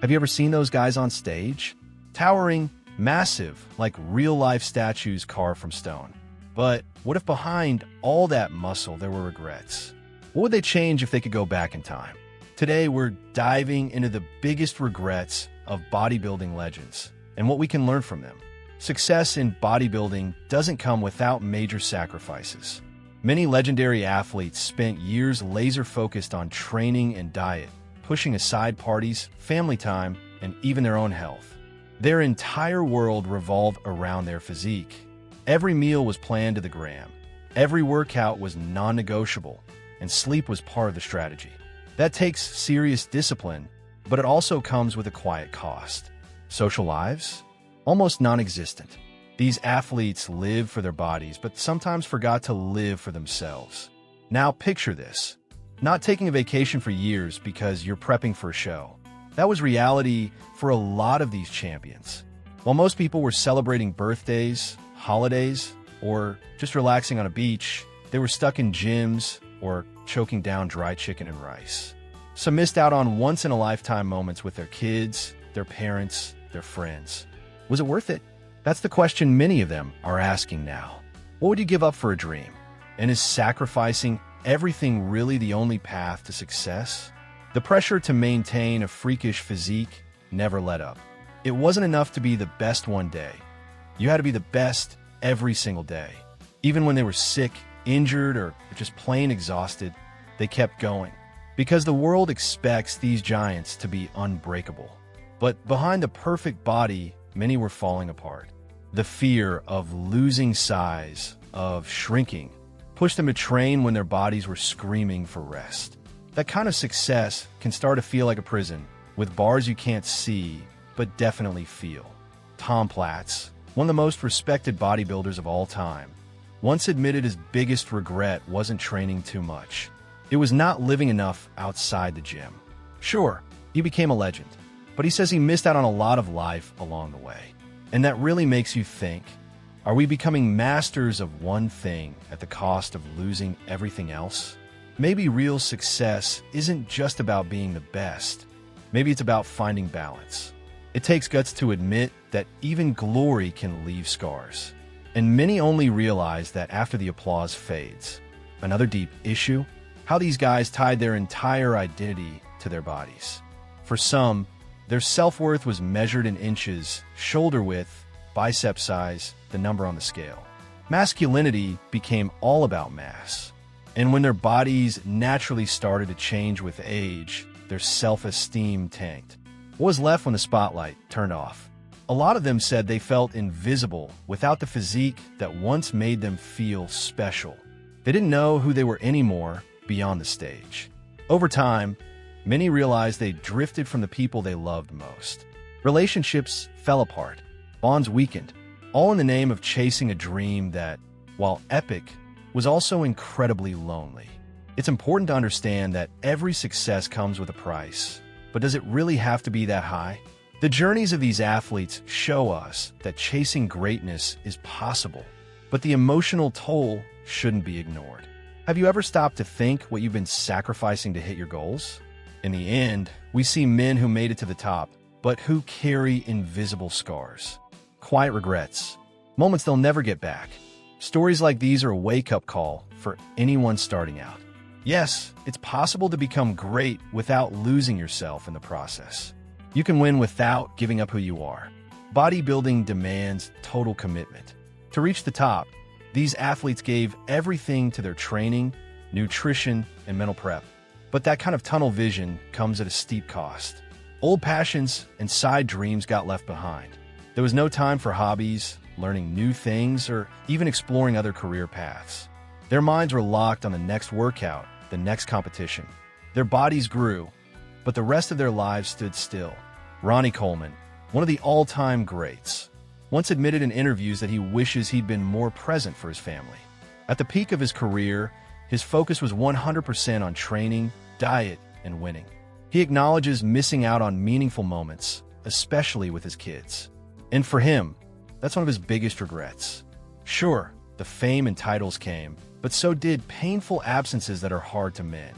Have you ever seen those guys on stage? Towering, massive, like real-life statues carved from stone. But what if behind all that muscle there were regrets? What would they change if they could go back in time? Today, we're diving into the biggest regrets of bodybuilding legends and what we can learn from them. Success in bodybuilding doesn't come without major sacrifices. Many legendary athletes spent years laser-focused on training and diet, pushing aside parties, family time, and even their own health. Their entire world revolved around their physique. Every meal was planned to the gram. Every workout was non-negotiable, and sleep was part of the strategy. That takes serious discipline, but it also comes with a quiet cost. Social lives? Almost non-existent. These athletes lived for their bodies, but sometimes forgot to live for themselves. Now picture this. Not taking a vacation for years because you're prepping for a show. That was reality for a lot of these champions. While most people were celebrating birthdays, holidays, or just relaxing on a beach, they were stuck in gyms or choking down dry chicken and rice. Some missed out on once-in-a-lifetime moments with their kids, their parents, their friends. Was it worth it? That's the question many of them are asking now. What would you give up for a dream? And is sacrificing everything really the only path to success? The pressure to maintain a freakish physique never let up. It wasn't enough to be the best one day. You had to be the best every single day. Even when they were sick, injured, or just plain exhausted, they kept going. Because the world expects these giants to be unbreakable. But behind the perfect body, many were falling apart. The fear of losing size, of shrinking, pushed them to train when their bodies were screaming for rest. That kind of success can start to feel like a prison, with bars you can't see, but definitely feel. Tom Platz, one of the most respected bodybuilders of all time, once admitted his biggest regret wasn't training too much. It was not living enough outside the gym. Sure, he became a legend, but he says he missed out on a lot of life along the way. And that really makes you think, are we becoming masters of one thing at the cost of losing everything else? Maybe real success isn't just about being the best. Maybe it's about finding balance. It takes guts to admit that even glory can leave scars. And many only realize that after the applause fades. Another deep issue? How these guys tied their entire identity to their bodies. For some, their self-worth was measured in inches, shoulder width, bicep size, the number on the scale. Masculinity became all about mass. And when their bodies naturally started to change with age, their self-esteem tanked. What was left when the spotlight turned off? A lot of them said they felt invisible without the physique that once made them feel special. They didn't know who they were anymore beyond the stage. Over time, many realized they drifted from the people they loved most. Relationships fell apart, bonds weakened, all in the name of chasing a dream that, while epic, was also incredibly lonely. It's important to understand that every success comes with a price, but does it really have to be that high? The journeys of these athletes show us that chasing greatness is possible, but the emotional toll shouldn't be ignored. Have you ever stopped to think what you've been sacrificing to hit your goals? In the end, we see men who made it to the top, but who carry invisible scars. Quiet regrets, moments they'll never get back. Stories like these are a wake-up call for anyone starting out. Yes, it's possible to become great without losing yourself in the process. You can win without giving up who you are. Bodybuilding demands total commitment. To reach the top, these athletes gave everything to their training, nutrition, and mental prep. But that kind of tunnel vision comes at a steep cost. Old passions and side dreams got left behind. There was no time for hobbies, learning new things, or even exploring other career paths. Their minds were locked on the next workout, the next competition. Their bodies grew, but the rest of their lives stood still. Ronnie Coleman, one of the all-time greats, once admitted in interviews that he wishes he'd been more present for his family. At the peak of his career, his focus was 100% on training, diet, and winning. He acknowledges missing out on meaningful moments, especially with his kids. And for him, that's one of his biggest regrets. Sure, the fame and titles came, but so did painful absences that are hard to mend.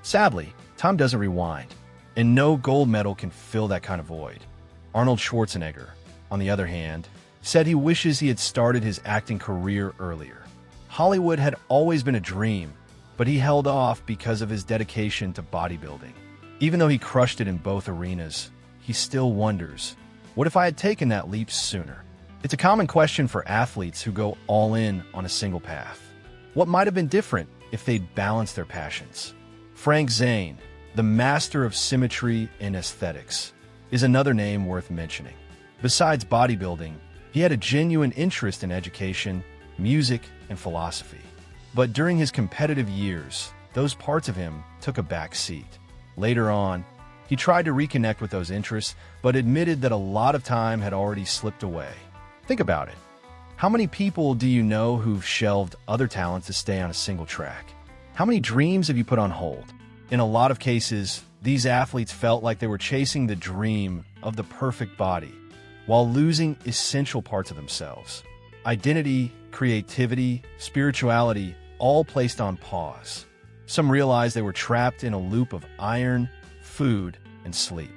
Sadly, time doesn't rewind. and no gold medal can fill that kind of void. Arnold Schwarzenegger, on the other hand, said he wishes he had started his acting career earlier. Hollywood had always been a dream, but he held off because of his dedication to bodybuilding. Even though he crushed it in both arenas, he still wonders, what if I had taken that leap sooner? It's a common question for athletes who go all in on a single path. What might have been different if they'd balanced their passions? Frank Zane, the master of symmetry and aesthetics, is another name worth mentioning. Besides bodybuilding, he had a genuine interest in education, music, and philosophy. But during his competitive years, those parts of him took a back seat. Later on, he tried to reconnect with those interests, but admitted that a lot of time had already slipped away. Think about it. How many people do you know who've shelved other talents to stay on a single track? How many dreams have you put on hold? In a lot of cases, these athletes felt like they were chasing the dream of the perfect body, while losing essential parts of themselves. Identity, creativity, spirituality, all placed on pause. Some realized they were trapped in a loop of iron, food, and sleep.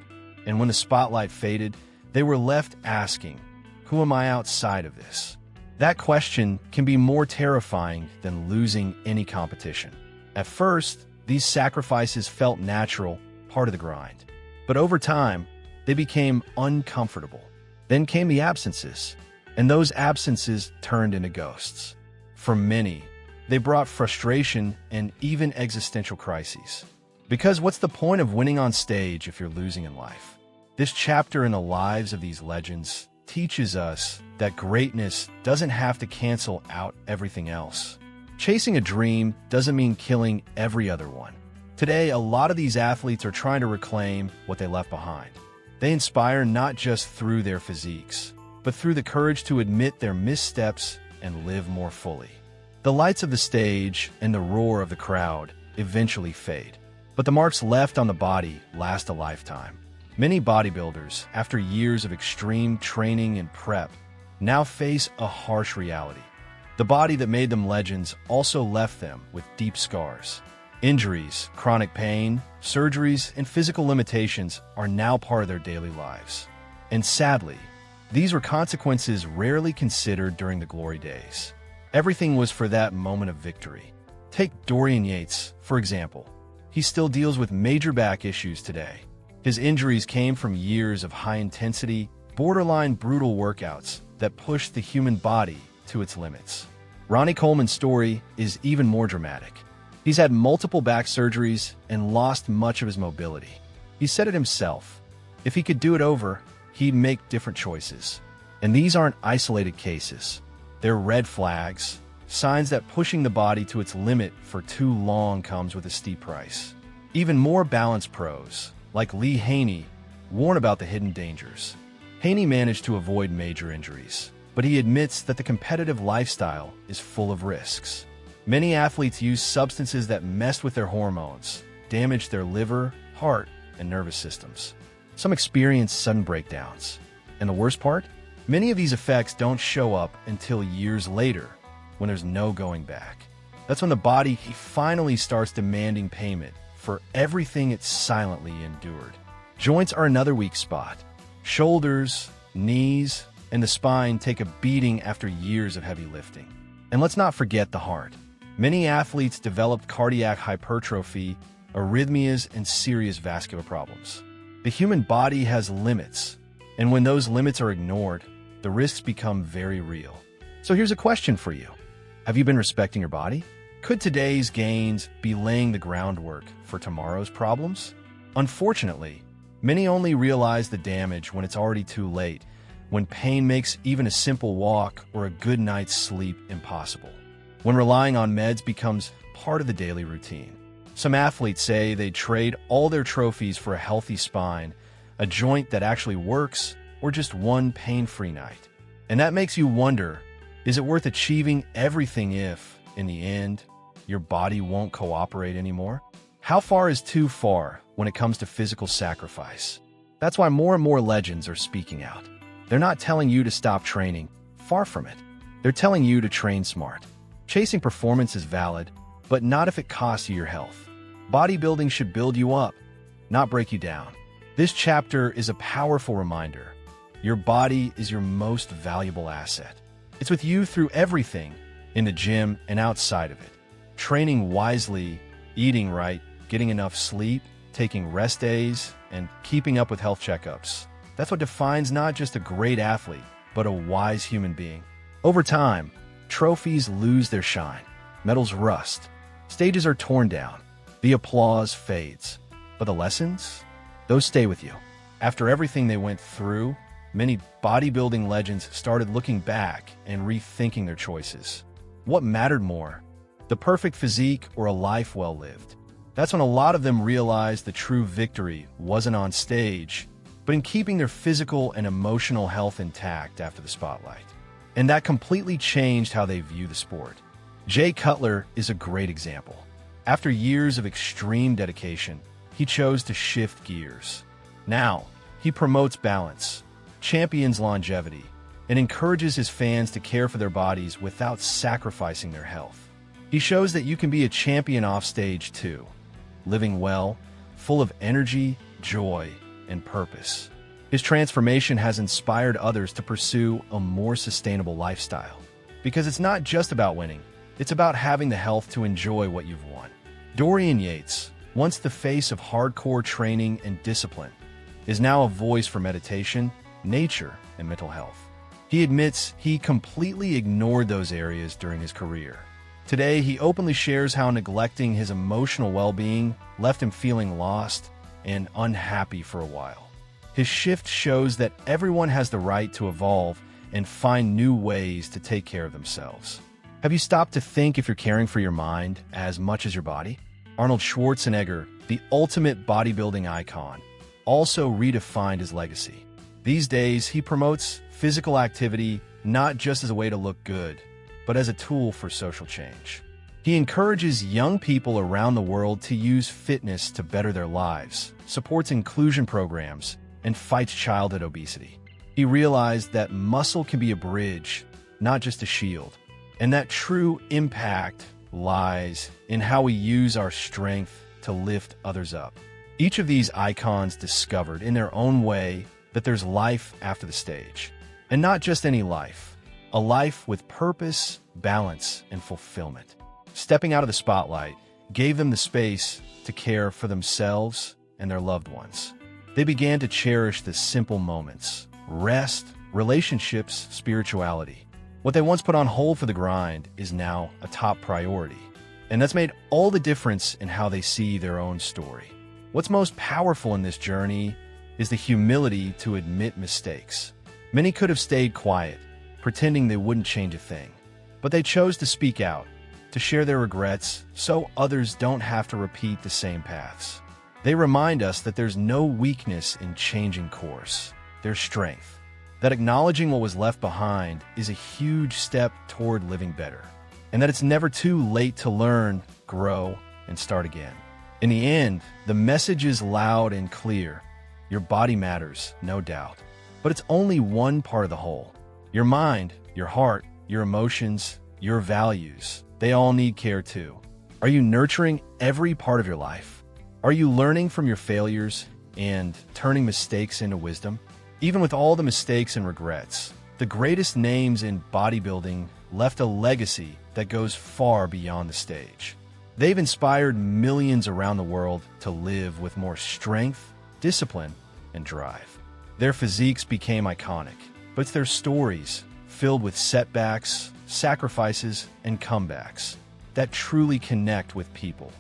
And when the spotlight faded, they were left asking, who am I outside of this? That question can be more terrifying than losing any competition. At first, these sacrifices felt natural, part of the grind. But over time, they became uncomfortable. Then came the absences, and those absences turned into ghosts. For many, they brought frustration and even existential crises. Because what's the point of winning on stage if you're losing in life? This chapter in the lives of these legends teaches us that greatness doesn't have to cancel out everything else. Chasing a dream doesn't mean killing every other one. Today, a lot of these athletes are trying to reclaim what they left behind. They inspire not just through their physiques, but through the courage to admit their missteps and live more fully. The lights of the stage and the roar of the crowd eventually fade, but the marks left on the body last a lifetime. Many bodybuilders, after years of extreme training and prep, now face a harsh reality. The body that made them legends also left them with deep scars. Injuries, chronic pain, surgeries, and physical limitations are now part of their daily lives. And sadly, these were consequences rarely considered during the glory days. Everything was for that moment of victory. Take Dorian Yates, for example. He still deals with major back issues today. His injuries came from years of high-intensity, borderline brutal workouts that pushed the human body to its limits. Ronnie Coleman's story is even more dramatic. He's had multiple back surgeries and lost much of his mobility. He said it himself. If he could do it over, he'd make different choices. And these aren't isolated cases. They're red flags, signs that pushing the body to its limit for too long comes with a steep price. Even more balanced pros, like Lee Haney, warn about the hidden dangers. Haney managed to avoid major injuries, but he admits that the competitive lifestyle is full of risks. Many athletes use substances that mess with their hormones, damage their liver, heart, and nervous systems. Some experience sudden breakdowns. And the worst part? Many of these effects don't show up until years later, when there's no going back. That's when the body finally starts demanding payment for everything it silently endured. Joints are another weak spot. Shoulders, knees, and the spine take a beating after years of heavy lifting. And let's not forget the heart. Many athletes developed cardiac hypertrophy, arrhythmias, and serious vascular problems. The human body has limits, and when those limits are ignored, the risks become very real. So here's a question for you. Have you been respecting your body? Could today's gains be laying the groundwork for tomorrow's problems? Unfortunately, many only realize the damage when it's already too late, when pain makes even a simple walk or a good night's sleep impossible. When relying on meds becomes part of the daily routine. Some athletes say they trade all their trophies for a healthy spine, a joint that actually works, or just one pain-free night. And that makes you wonder, is it worth achieving everything if, in the end, your body won't cooperate anymore? How far is too far when it comes to physical sacrifice? That's why more and more legends are speaking out. They're not telling you to stop training, far from it. They're telling you to train smart. Chasing performance is valid, but not if it costs you your health. Bodybuilding should build you up, not break you down. This chapter is a powerful reminder. Your body is your most valuable asset. It's with you through everything, in the gym and outside of it. Training wisely, eating right, getting enough sleep, taking rest days, and keeping up with health checkups. That's what defines not just a great athlete, but a wise human being. Over time, trophies lose their shine. Medals rust. Stages are torn down. The applause fades. But the lessons? Those stay with you. After everything they went through, many bodybuilding legends started looking back and rethinking their choices. What mattered more? The perfect physique or a life well lived? That's when a lot of them realized the true victory wasn't on stage, but in keeping their physical and emotional health intact after the spotlight. And that completely changed how they view the sport. Cutler is a great example. After years of extreme dedication, he chose to shift gears. Now, he promotes balance, champions longevity, and encourages his fans to care for their bodies without sacrificing their health. He shows that you can be a champion off stage too, living well, full of energy, joy, and purpose. His transformation has inspired others to pursue a more sustainable lifestyle. Because it's not just about winning, it's about having the health to enjoy what you've won. Dorian Yates, once the face of hardcore training and discipline, is now a voice for meditation, nature, and mental health. He admits he completely ignored those areas during his career. Today, he openly shares how neglecting his emotional well-being left him feeling lost and unhappy for a while. His shift shows that everyone has the right to evolve and find new ways to take care of themselves. Have you stopped to think if you're caring for your mind as much as your body? Arnold Schwarzenegger, the ultimate bodybuilding icon, also redefined his legacy. These days, he promotes physical activity not just as a way to look good, but as a tool for social change. He encourages young people around the world to use fitness to better their lives, supports inclusion programs, and fights childhood obesity. He realized that muscle can be a bridge, not just a shield, and that true impact lies in how we use our strength to lift others up. Each of these icons discovered in their own way that there's life after the stage. And not just any life, a life with purpose, balance, and fulfillment. Stepping out of the spotlight gave them the space to care for themselves and their loved ones. They began to cherish the simple moments: rest, relationships, spirituality. What they once put on hold for the grind is now a top priority. And that's made all the difference in how they see their own story. What's most powerful in this journey is the humility to admit mistakes. Many could have stayed quiet, pretending they wouldn't change a thing. But they chose to speak out, to share their regrets, so others don't have to repeat the same paths. They remind us that there's no weakness in changing course. There's strength. That acknowledging what was left behind is a huge step toward living better. And that it's never too late to learn, grow, and start again. In the end, the message is loud and clear. Your body matters, no doubt. But it's only one part of the whole. Your mind, your heart, your emotions, your values, they all need care too. Are you nurturing every part of your life? Are you learning from your failures and turning mistakes into wisdom? Even with all the mistakes and regrets, the greatest names in bodybuilding left a legacy that goes far beyond the stage. They've inspired millions around the world to live with more strength, discipline, and drive. Their physiques became iconic, but it's their stories, filled with setbacks, sacrifices, and comebacks, that truly connect with people.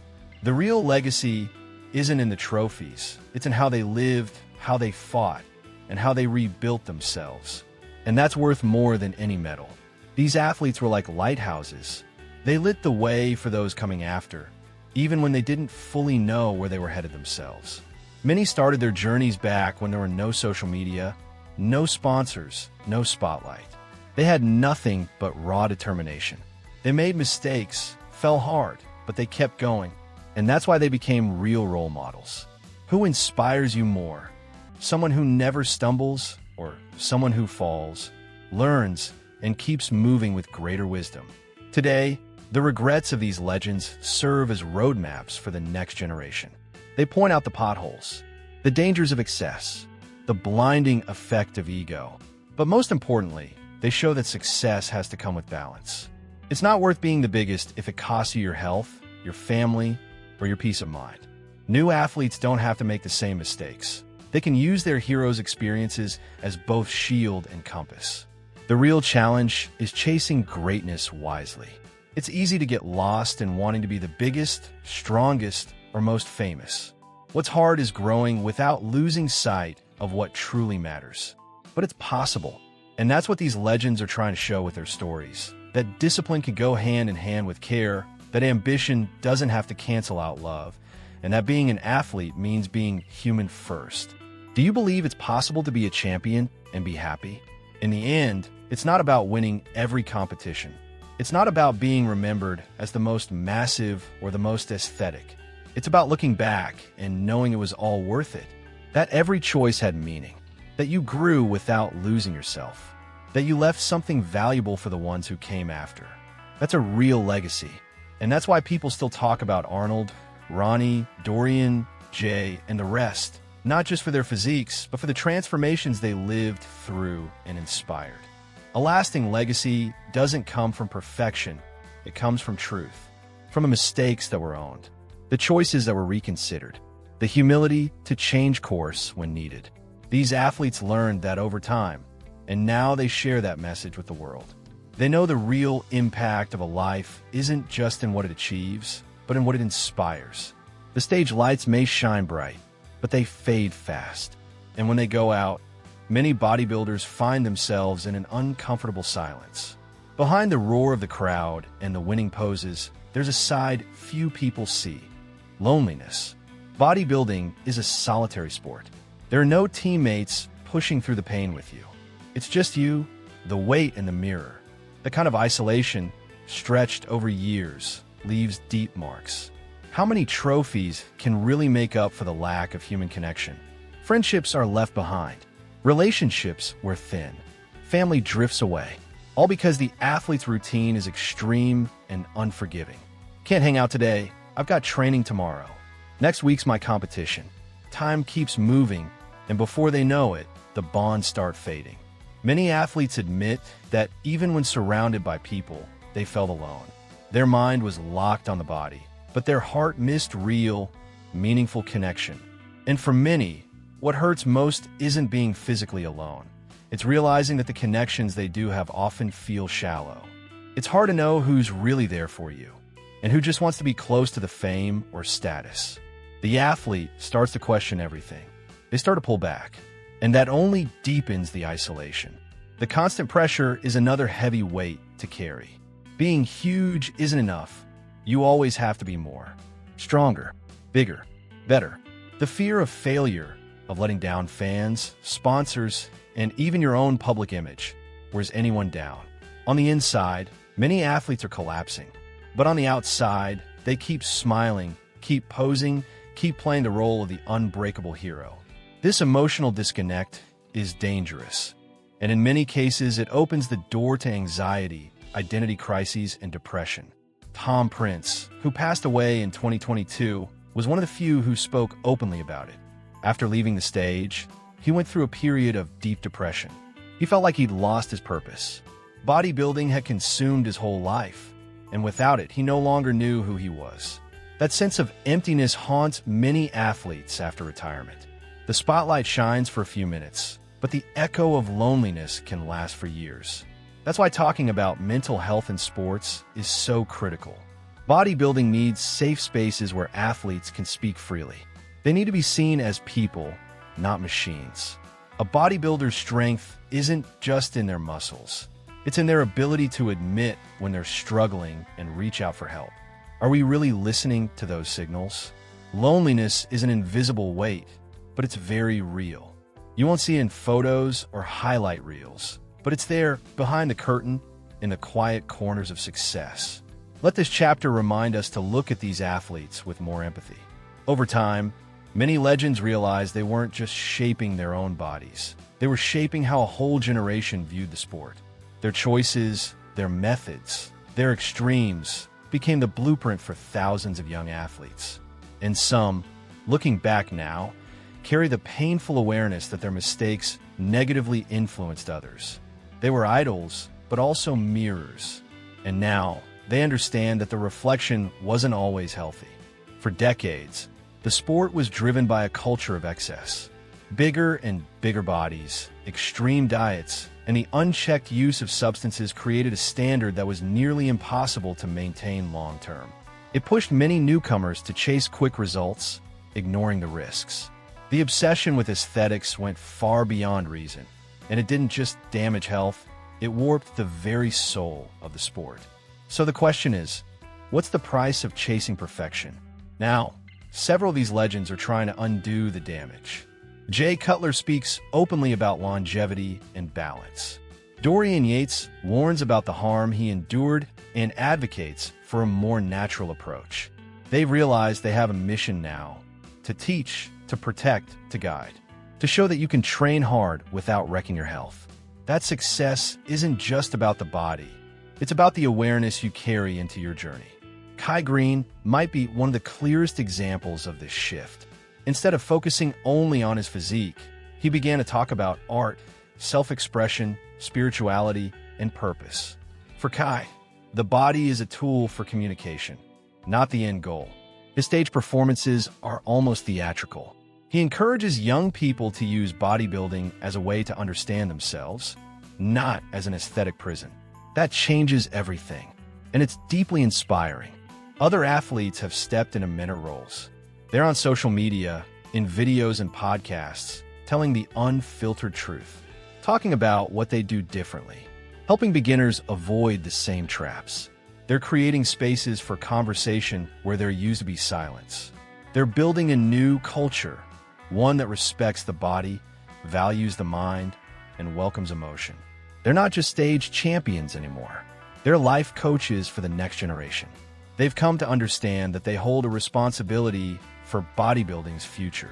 The real legacy isn't in the trophies, it's in how they lived, how they fought, and how they rebuilt themselves. And that's worth more than any medal. These athletes were like lighthouses. They lit the way for those coming after, even when they didn't fully know where they were headed themselves. Many started their journeys back when there were no social media, no sponsors, no spotlight. They had nothing but raw determination. They made mistakes, fell hard, but they kept going. And that's why they became real role models. Who inspires you more? Someone who never stumbles, or someone who falls, learns, and keeps moving with greater wisdom? Today, the regrets of these legends serve as roadmaps for the next generation. They point out the potholes, the dangers of excess, the blinding effect of ego. But most importantly, they show that success has to come with balance. It's not worth being the biggest if it costs you your health, your family, or your peace of mind. New athletes don't have to make the same mistakes. They can use their heroes' experiences as both shield and compass. The real challenge is chasing greatness wisely. It's easy to get lost in wanting to be the biggest, strongest, or most famous. What's hard is growing without losing sight of what truly matters. But it's possible. And that's what these legends are trying to show with their stories. That discipline can go hand in hand with care, that ambition doesn't have to cancel out love, and that being an athlete means being human first. Do you believe it's possible to be a champion and be happy? In the end, it's not about winning every competition. It's not about being remembered as the most massive or the most aesthetic. It's about looking back and knowing it was all worth it. That every choice had meaning. That you grew without losing yourself. That you left something valuable for the ones who came after. That's a real legacy. And that's why people still talk about Arnold, Ronnie, Dorian, Jay, and the rest. Not just for their physiques, but for the transformations they lived through and inspired. A lasting legacy doesn't come from perfection. It comes from truth, from the mistakes that were owned, the choices that were reconsidered, the humility to change course when needed. These athletes learned that over time, and now they share that message with the world. They know the real impact of a life isn't just in what it achieves, but in what it inspires. The stage lights may shine bright, but they fade fast. And when they go out, many bodybuilders find themselves in an uncomfortable silence. Behind the roar of the crowd and the winning poses, there's a side few people see: loneliness. Bodybuilding is a solitary sport. There are no teammates pushing through the pain with you. It's just you, the weight, and the mirror. The kind of isolation, stretched over years, leaves deep marks. How many trophies can really make up for the lack of human connection? Friendships are left behind. Relationships wear thin. Family drifts away. All because the athlete's routine is extreme and unforgiving. Can't hang out today. I've got training tomorrow. Next week's my competition. Time keeps moving, and before they know it, the bonds start fading. Many athletes admit that even when surrounded by people, they felt alone. Their mind was locked on the body, but their heart missed real, meaningful connection. And for many, what hurts most isn't being physically alone. It's realizing that the connections they do have often feel shallow. It's hard to know who's really there for you, and who just wants to be close to the fame or status. The athlete starts to question everything. They start to pull back, and that only deepens the isolation. The constant pressure is another heavy weight to carry. Being huge isn't enough. You always have to be more. Stronger, bigger, better. The fear of failure, of letting down fans, sponsors, and even your own public image wears anyone down. On the inside, many athletes are collapsing. But on the outside, they keep smiling, keep posing, keep playing the role of the unbreakable hero. This emotional disconnect is dangerous. And in many cases, it opens the door to anxiety, identity crises, and depression. Tom Prince, who passed away in 2022, was one of the few who spoke openly about it. After leaving the stage, he went through a period of deep depression. He felt like he'd lost his purpose. Bodybuilding had consumed his whole life, and without it, he no longer knew who he was. That sense of emptiness haunts many athletes after retirement. The spotlight shines for a few minutes, but the echo of loneliness can last for years. That's why talking about mental health in sports is so critical. Bodybuilding needs safe spaces where athletes can speak freely. They need to be seen as people, not machines. A bodybuilder's strength isn't just in their muscles. It's in their ability to admit when they're struggling and reach out for help. Are we really listening to those signals? Loneliness is an invisible weight, but it's very real. You won't see it in photos or highlight reels, but it's there behind the curtain in the quiet corners of success. Let this chapter remind us to look at these athletes with more empathy. Over time, many legends realized they weren't just shaping their own bodies. They were shaping how a whole generation viewed the sport. Their choices, their methods, their extremes became the blueprint for thousands of young athletes. And some, looking back now, carry the painful awareness that their mistakes negatively influenced others. They were idols, but also mirrors. And now, they understand that the reflection wasn't always healthy. For decades, the sport was driven by a culture of excess. Bigger and bigger bodies, extreme diets, and the unchecked use of substances created a standard that was nearly impossible to maintain long-term. It pushed many newcomers to chase quick results, ignoring the risks. The obsession with aesthetics went far beyond reason, and it didn't just damage health, it warped the very soul of the sport. So the question is, what's the price of chasing perfection? Now, several of these legends are trying to undo the damage. Cutler speaks openly about longevity and balance. Dorian Yates warns about the harm he endured and advocates for a more natural approach. They realize they have a mission now: to teach, to protect, to guide, to show that you can train hard without wrecking your health. That success isn't just about the body, it's about the awareness you carry into your journey. Kai Greene might be one of the clearest examples of this shift. Instead of focusing only on his physique, he began to talk about art, self-expression, spirituality, and purpose. For Kai, the body is a tool for communication, not the end goal. His stage performances are almost theatrical. He encourages young people to use bodybuilding as a way to understand themselves, not as an aesthetic prison. That changes everything, and it's deeply inspiring. Other athletes have stepped into minor roles. They're on social media, in videos and podcasts, telling the unfiltered truth, talking about what they do differently, helping beginners avoid the same traps. They're creating spaces for conversation where there used to be silence. They're building a new culture, one that respects the body, values the mind, and welcomes emotion. They're not just stage champions anymore. They're life coaches for the next generation. They've come to understand that they hold a responsibility for bodybuilding's future.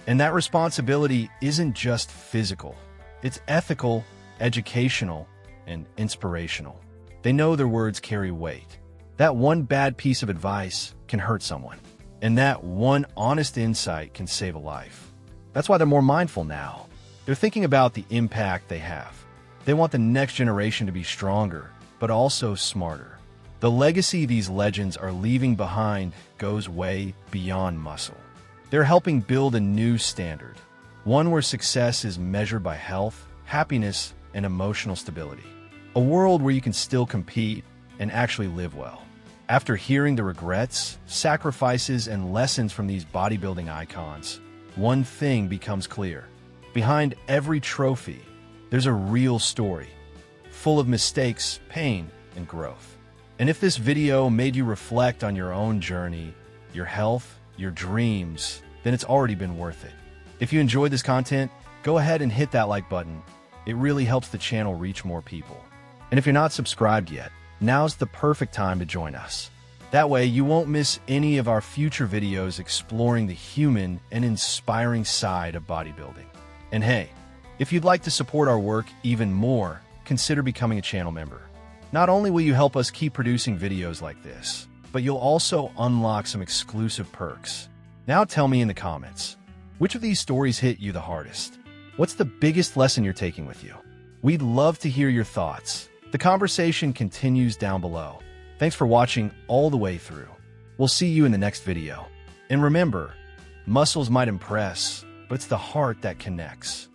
And that responsibility isn't just physical. It's ethical, educational, and inspirational. They know their words carry weight. That one bad piece of advice can hurt someone, and that one honest insight can save a life. That's why they're more mindful now. They're thinking about the impact they have. They want the next generation to be stronger, but also smarter. The legacy these legends are leaving behind goes way beyond muscle. They're helping build a new standard, one where success is measured by health, happiness, and emotional stability. A world where you can still compete and actually live well. After hearing the regrets, sacrifices, and lessons from these bodybuilding icons, one thing becomes clear. Behind every trophy, there's a real story, full of mistakes, pain, and growth. And if this video made you reflect on your own journey, your health, your dreams, then it's already been worth it. If you enjoyed this content, go ahead and hit that like button. It really helps the channel reach more people. And if you're not subscribed yet, now's the perfect time to join us. That way you won't miss any of our future videos exploring the human and inspiring side of bodybuilding. And hey, if you'd like to support our work even more, consider becoming a channel member. Not only will you help us keep producing videos like this, but you'll also unlock some exclusive perks. Now tell me in the comments, which of these stories hit you the hardest? What's the biggest lesson you're taking with you? We'd love to hear your thoughts. The conversation continues down below. Thanks for watching all the way through. We'll see you in the next video. And remember, muscles might impress, but it's the heart that connects.